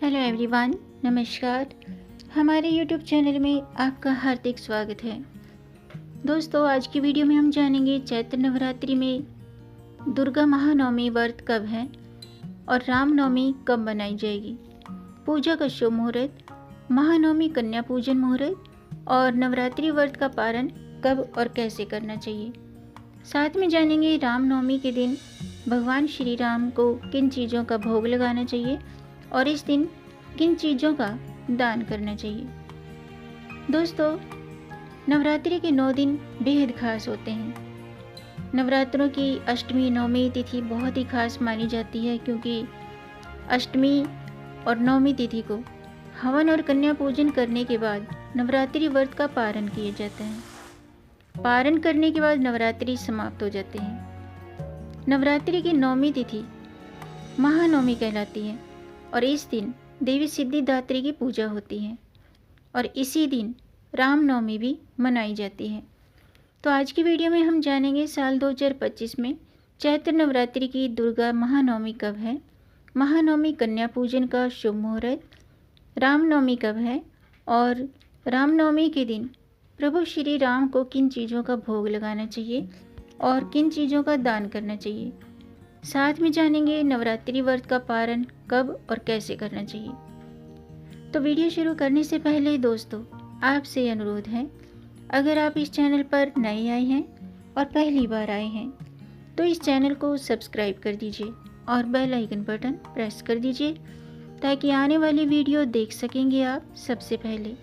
Hello everyone, नमस्कार। हमारे YouTube channel में आपका हार्दिक स्वागत है। दोस्तों, आज की वीडियो में हम जानेंगे चैत्र नवरात्रि में दुर्गा महानवमी व्रत कब है और रामनवमी कब मनाई जाएगी, पूजा का शुभ मुहूर्त, महानवमी कन्या पूजन मुहूर्त और नवरात्रि व्रत का पारण कब और कैसे करना चाहिए। साथ में जानेंगे रामनवमी के दिन भगवान श्री राम को किन चीज़ों का भोग लगाना चाहिए और इस दिन किन चीज़ों का दान करना चाहिए। दोस्तों, नवरात्रि के 9 दिन बेहद खास होते हैं। नवरात्रों की अष्टमी नवमी तिथि बहुत ही खास मानी जाती है, क्योंकि अष्टमी और नवमी तिथि को हवन और कन्या पूजन करने के बाद नवरात्रि व्रत का पारण किया जाता है। पारण करने के बाद नवरात्रि समाप्त हो जाते हैं। नवरात्रि की नवमी तिथि महानवमी कहलाती है और इस दिन देवी सिद्धिदात्री की पूजा होती है और इसी दिन रामनवमी भी मनाई जाती है। तो आज की वीडियो में हम जानेंगे साल 2025 में चैत्र नवरात्रि की दुर्गा महानवमी कब है, महानवमी कन्या पूजन का शुभ मुहूर्त, रामनवमी कब है और रामनवमी के दिन प्रभु श्री राम को किन चीज़ों का भोग लगाना चाहिए और किन चीज़ों का दान करना चाहिए। साथ में जानेंगे नवरात्रि व्रत का पारण कब और कैसे करना चाहिए। तो वीडियो शुरू करने से पहले दोस्तों, आपसे अनुरोध है, अगर आप इस चैनल पर नए आए हैं और पहली बार आए हैं तो इस चैनल को सब्सक्राइब कर दीजिए और बेल आइकन बटन प्रेस कर दीजिए, ताकि आने वाली वीडियो देख सकेंगे आप सबसे पहले।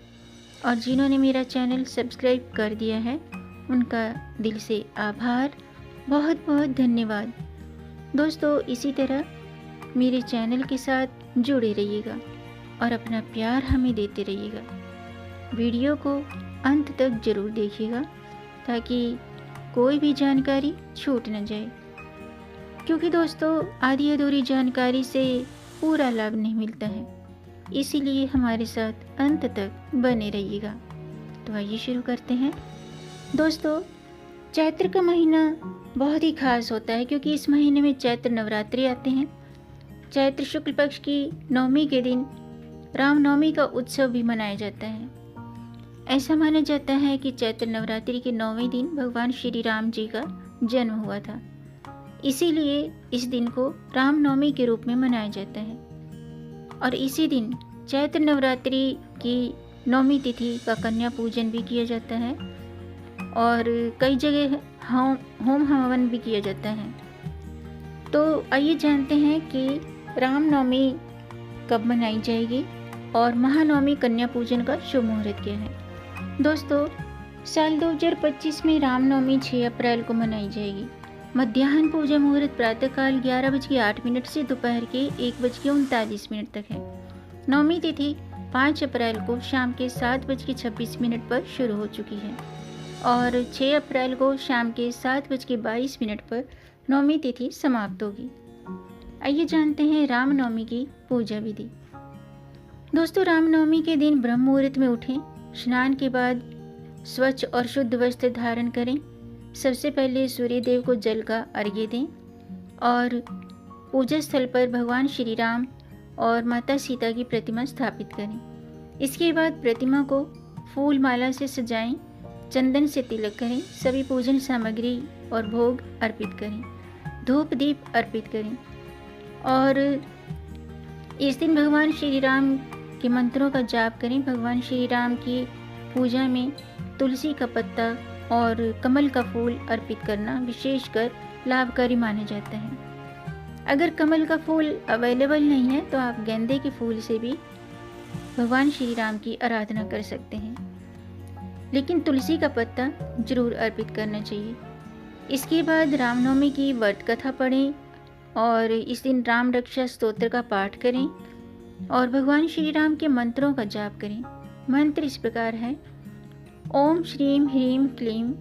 और जिन्होंने मेरा चैनल सब्सक्राइब कर दिया है उनका दिल से आभार, बहुत बहुत धन्यवाद। दोस्तों, इसी तरह मेरे चैनल के साथ जुड़े रहिएगा और अपना प्यार हमें देते रहिएगा। वीडियो को अंत तक जरूर देखिएगा ताकि कोई भी जानकारी छूट न जाए, क्योंकि दोस्तों आधी अधूरी जानकारी से पूरा लाभ नहीं मिलता है, इसीलिए हमारे साथ अंत तक बने रहिएगा। तो आइए शुरू करते हैं। दोस्तों, चैत्र का महीना बहुत ही खास होता है, क्योंकि इस महीने में चैत्र नवरात्रि आते हैं। चैत्र शुक्ल पक्ष की नवमी के दिन रामनवमी का उत्सव भी मनाया जाता है। ऐसा माना जाता है कि चैत्र नवरात्रि के 9वें दिन भगवान श्री राम जी का जन्म हुआ था, इसीलिए इस दिन को रामनवमी के रूप में मनाया जाता है। और इसी दिन चैत्र नवरात्रि की 9वीं तिथि का कन्या पूजन भी किया जाता है और कई जगह होम हवन भी किया जाता है। तो आइए जानते हैं कि रामनवमी कब मनाई जाएगी और महानवमी कन्या पूजन का शुभ मुहूर्त क्या है। दोस्तों, साल 2025 में रामनवमी 6 अप्रैल को मनाई जाएगी। मध्याह्न पूजा मुहूर्त प्रातःकाल 11:08 से दोपहर के 1:39 तक है। नवमी तिथि 5 अप्रैल को शाम के 7:26 पर शुरू हो चुकी है और 6 अप्रैल को शाम के 7:22 पर नवमी तिथि समाप्त होगी। आइए जानते हैं रामनवमी की पूजा विधि। दोस्तों, रामनवमी के दिन ब्रह्म मुहूर्त में उठें, स्नान के बाद स्वच्छ और शुद्ध वस्त्र धारण करें। सबसे पहले सूर्य देव को जल का अर्घ्य दें और पूजा स्थल पर भगवान श्री राम और माता सीता की प्रतिमा स्थापित करें। इसके बाद प्रतिमा को फूल माला से सजाएं, चंदन से तिलक करें, सभी पूजन सामग्री और भोग अर्पित करें, धूप दीप अर्पित करें और इस दिन भगवान श्री राम के मंत्रों का जाप करें। भगवान श्री राम की पूजा में तुलसी का पत्ता और कमल का फूल अर्पित करना विशेषकर लाभकारी माना जाता है। अगर कमल का फूल अवेलेबल नहीं है तो आप गेंदे के फूल से भी भगवान श्री राम की आराधना कर सकते हैं, लेकिन तुलसी का पत्ता जरूर अर्पित करना चाहिए। इसके बाद रामनवमी की व्रत कथा पढ़ें और इस दिन राम रक्षा स्तोत्र का पाठ करें और भगवान श्री राम के मंत्रों का जाप करें। मंत्र इस प्रकार है: ओम श्रीम ह्रीम क्लीम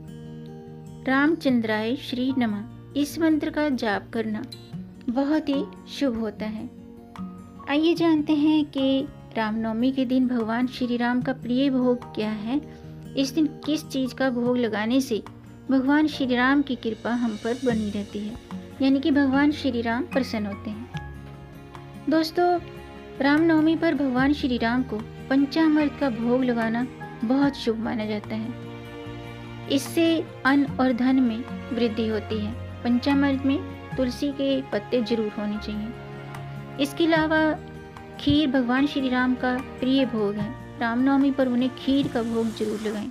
रामचंद्राय श्री नमः। इस मंत्र का जाप करना बहुत ही शुभ होता है। आइए जानते हैं कि रामनवमी के दिन भगवान श्री राम का प्रिय भोग क्या है। इस दिन किस चीज़ का भोग लगाने से भगवान श्री राम की कृपा हम पर बनी रहती है, यानी कि भगवान श्री राम प्रसन्न होते हैं। दोस्तों, रामनवमी पर भगवान श्री राम को पंचामृत का भोग लगाना बहुत शुभ माना जाता है। इससे अन्न और धन में वृद्धि होती है। पंचामृत में तुलसी के पत्ते जरूर होने चाहिए। इसके अलावा खीर भगवान श्री राम का प्रिय भोग है। रामनवमी पर उन्हें खीर का भोग जरूर लगाएं।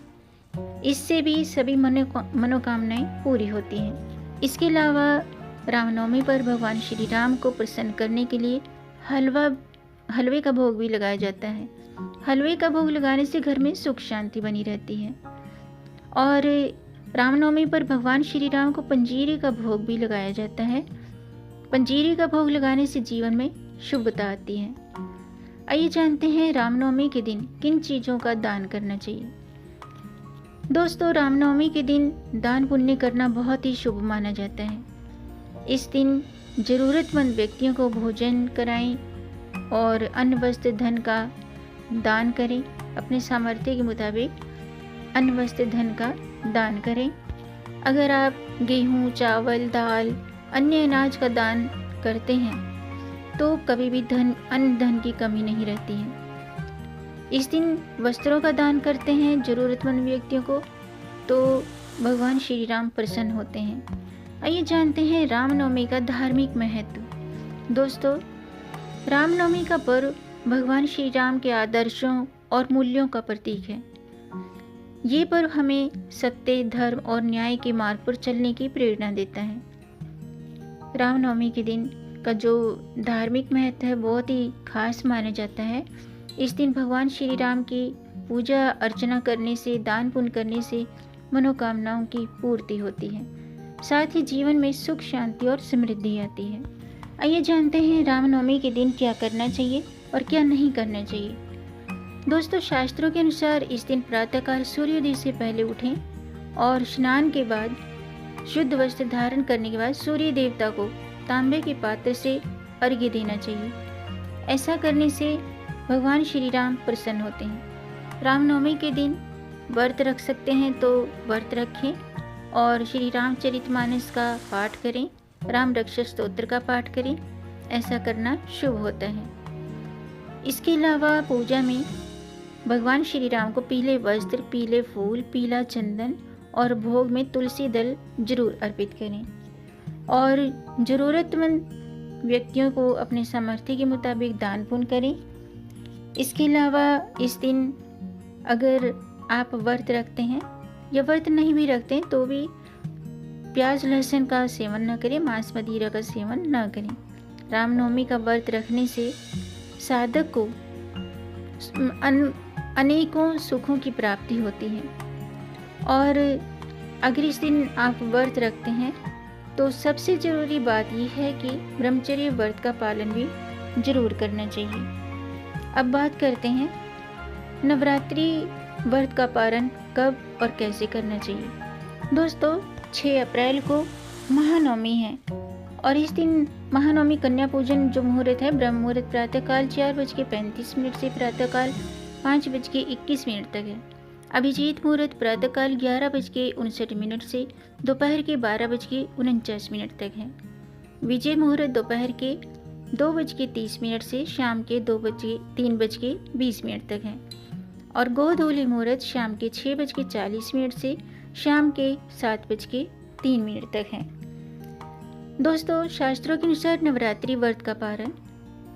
इससे भी सभी मनोकामनाएं पूरी होती हैं। इसके अलावा रामनवमी पर भगवान श्री राम को प्रसन्न करने के लिए हलवे का भोग भी लगाया जाता है। हलवे का भोग लगाने से घर में सुख शांति बनी रहती है। और रामनवमी पर भगवान श्री राम को पंजीरी का भोग भी लगाया जाता है। पंजीरी का भोग लगाने से जीवन में शुभता आती है। आइए जानते हैं रामनवमी के दिन किन चीज़ों का दान करना चाहिए। दोस्तों, रामनवमी के दिन दान पुण्य करना बहुत ही शुभ माना जाता है। इस दिन ज़रूरतमंद व्यक्तियों को भोजन कराएं और अन्न वस्त्र धन का दान करें। अपने सामर्थ्य के मुताबिक अन्न वस्त्र धन का दान करें। अगर आप गेहूँ, चावल, दाल, अन्य अनाज का दान करते हैं तो कभी भी अन्न धन की कमी नहीं रहती है। इस दिन वस्त्रों का दान करते हैं ज़रूरतमंद व्यक्तियों को तो भगवान श्री राम प्रसन्न होते हैं। आइए जानते हैं रामनवमी का धार्मिक महत्व। दोस्तों, रामनवमी का पर्व भगवान श्री राम के आदर्शों और मूल्यों का प्रतीक है। ये पर्व हमें सत्य, धर्म और न्याय के मार्ग पर चलने की प्रेरणा देता है। रामनवमी के दिन का जो धार्मिक महत्व है बहुत ही खास माना जाता है। इस दिन भगवान श्री राम की पूजा अर्चना करने से, दान पुण्य करने से मनोकामनाओं की पूर्ति होती है। साथ ही जीवन में सुख, शांति और समृद्धि आती है। आइए जानते हैं रामनवमी के दिन क्या करना चाहिए और क्या नहीं करना चाहिए। दोस्तों, शास्त्रों के अनुसार इस दिन प्रातःकाल सूर्योदय से पहले उठें और स्नान के बाद शुद्ध वस्त्र धारण करने के बाद सूर्य देवता को तांबे के पात्र से अर्घ्य देना चाहिए। ऐसा करने से भगवान श्री राम प्रसन्न होते हैं। रामनवमी के दिन व्रत रख सकते हैं तो व्रत रखें और श्री रामचरितमानस का पाठ करें, राम रक्षा स्तोत्र का पाठ करें। ऐसा करना शुभ होता है। इसके अलावा पूजा में भगवान श्री राम को पीले वस्त्र, पीले फूल, पीला चंदन और भोग में तुलसी दल जरूर अर्पित करें और ज़रूरतमंद व्यक्तियों को अपने सामर्थ्य के मुताबिक दान पुण्य करें। इसके अलावा इस दिन अगर आप व्रत रखते हैं या व्रत नहीं भी रखते हैं तो भी प्याज लहसुन का सेवन न करें, मांस मदिरा का सेवन न करें। रामनवमी का व्रत रखने से साधक को अनेकों सुखों की प्राप्ति होती है। और अगर इस दिन आप व्रत रखते हैं तो सबसे ज़रूरी बात यह है कि ब्रह्मचर्य व्रत का पालन भी जरूर करना चाहिए। अब बात करते हैं नवरात्रि व्रत का पालन कब और कैसे करना चाहिए। दोस्तों, 6 अप्रैल को महानवमी है और इस दिन महानवमी कन्या पूजन जो मुहूर्त है, ब्रह्म मुहूर्त प्रातःकाल 4:35 से प्रातःकाल 5:21 तक है। अभिजीत मुहूर्त प्रातःकाल 11:59 से दोपहर के 12:49 तक है। विजय मुहूर्त दोपहर के 2:30 से शाम के 3:20 तक है और गोधूली मुहूर्त शाम के 6:40 से शाम के 7:03 तक है। दोस्तों, शास्त्रों के अनुसार नवरात्रि व्रत का पारण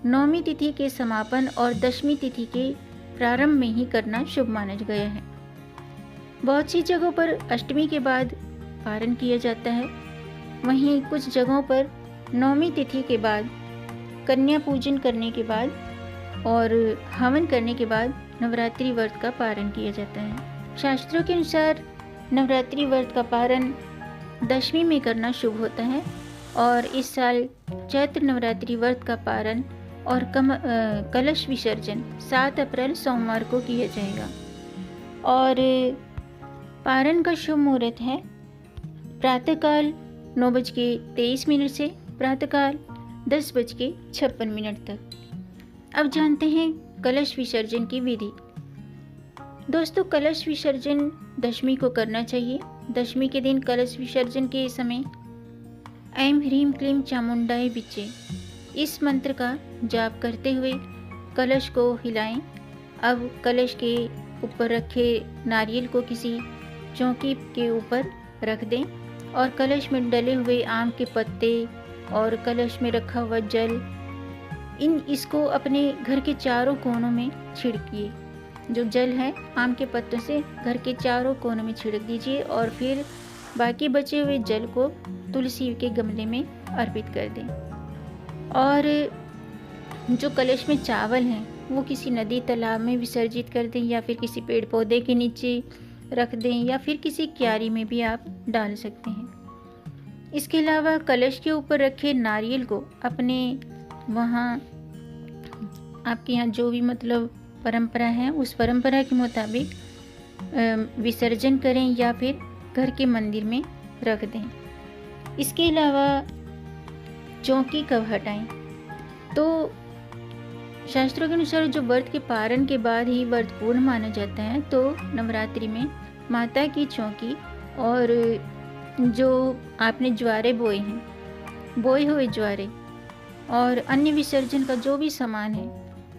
नौमी तिथि के समापन और 10वीं तिथि के प्रारंभ में ही करना शुभ माना गया है। बहुत सी जगहों पर अष्टमी के बाद पारण किया जाता है, वहीं कुछ जगहों पर नौमी तिथि के बाद कन्या पूजन करने के बाद और हवन करने के बाद नवरात्रि व्रत का पारण किया जाता है। शास्त्रों के अनुसार नवरात्रि व्रत का पारण 10वीं में करना शुभ होता है और इस साल चैत्र नवरात्रि व्रत का पारण और कलश विसर्जन 7 अप्रैल सोमवार को किया जाएगा। और पारण का शुभ मुहूर्त है प्रातःकाल 9:23 से प्रातःकाल 10:56 तक। अब जानते हैं कलश विसर्जन की विधि। दोस्तों, कलश विसर्जन दशमी को करना चाहिए। दशमी के दिन कलश विसर्जन के समय ऐं ह्रीं क्लीं चामुंडाय विचे इस मंत्र का जाप करते हुए कलश को हिलाएं। अब कलश के ऊपर रखे नारियल को किसी चौकी के ऊपर रख दें और कलश में डले हुए आम के पत्ते और कलश में रखा हुआ जल इसको अपने घर के चारों कोनों में छिड़किए। जो जल है आम के पत्तों से घर के चारों कोनों में छिड़क दीजिए और फिर बाकी बचे हुए जल को तुलसी के गमले में अर्पित कर दें। और जो कलश में चावल हैं वो किसी नदी तालाब में विसर्जित कर दें या फिर किसी पेड़ पौधे के नीचे रख दें या फिर किसी क्यारी में भी आप डाल सकते हैं। इसके अलावा कलश के ऊपर रखे नारियल को अपने वहाँ आपके यहाँ जो भी मतलब परंपरा है उस परंपरा के मुताबिक विसर्जन करें या फिर घर के मंदिर में रख दें। इसके अलावा चौकी कब हटाएं? तो शास्त्रों के अनुसार जो व्रत के पारण के बाद ही व्रत पूर्ण माना जाता है, तो नवरात्रि में माता की चौकी और जो आपने ज्वारे बोए हैं, बोए हुए ज्वारे और अन्य विसर्जन का जो भी सामान है,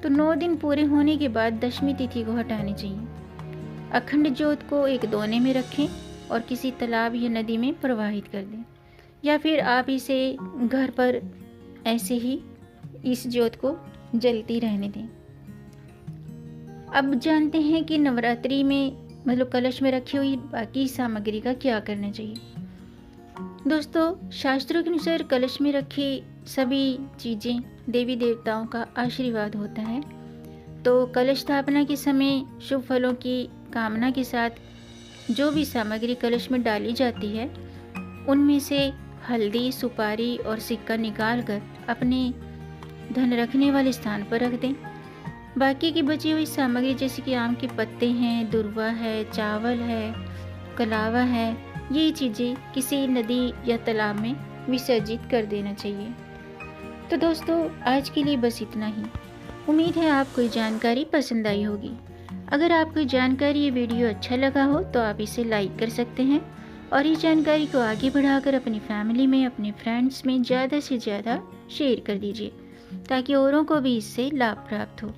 तो 9 दिन पूरे होने के बाद दशमी तिथि को हटानी चाहिए। अखंड ज्योत को एक दोने में रखें और किसी तालाब या नदी में प्रवाहित कर दें या फिर आप इसे घर पर ऐसे ही इस ज्योत को जलती रहने दें। अब जानते हैं कि नवरात्रि में मतलब कलश में रखी हुई बाकी सामग्री का क्या करना चाहिए। दोस्तों, शास्त्रों के अनुसार कलश में रखी सभी चीज़ें देवी देवताओं का आशीर्वाद होता है। तो कलश स्थापना के समय शुभ फलों की कामना के साथ जो भी सामग्री कलश में डाली जाती है उनमें से हल्दी, सुपारी और सिक्का निकालकर अपने धन रखने वाले स्थान पर रख दें। बाकी की बची हुई सामग्री जैसे कि आम के पत्ते हैं, दुर्वा है, चावल है, कलावा है, ये चीज़ें किसी नदी या तालाब में विसर्जित कर देना चाहिए। तो दोस्तों, आज के लिए बस इतना ही। उम्मीद है आपको ये जानकारी पसंद आई होगी। अगर आपको ये जानकारी, ये वीडियो अच्छा लगा हो तो आप इसे लाइक कर सकते हैं और इस जानकारी को आगे बढ़ाकर अपनी फैमिली में, अपने फ्रेंड्स में ज़्यादा से ज़्यादा शेयर कर दीजिए ताकि औरों को भी इससे लाभ प्राप्त हो।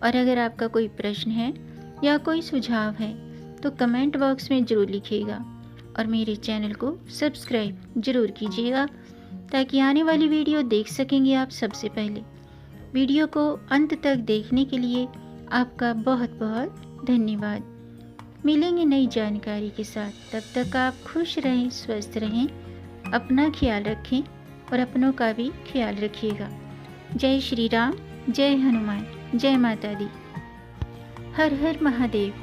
और अगर आपका कोई प्रश्न है या कोई सुझाव है तो कमेंट बॉक्स में ज़रूर लिखिएगा और मेरे चैनल को सब्सक्राइब ज़रूर कीजिएगा ताकि आने वाली वीडियो देख सकेंगे आप सबसे पहले। वीडियो को अंत तक देखने के लिए आपका बहुत बहुत धन्यवाद। मिलेंगे नई जानकारी के साथ, तब तक आप खुश रहें, स्वस्थ रहें, अपना ख्याल रखें और अपनों का भी ख्याल रखिएगा। जय श्री राम, जय हनुमान, जय माता दी। हर हर महादेव।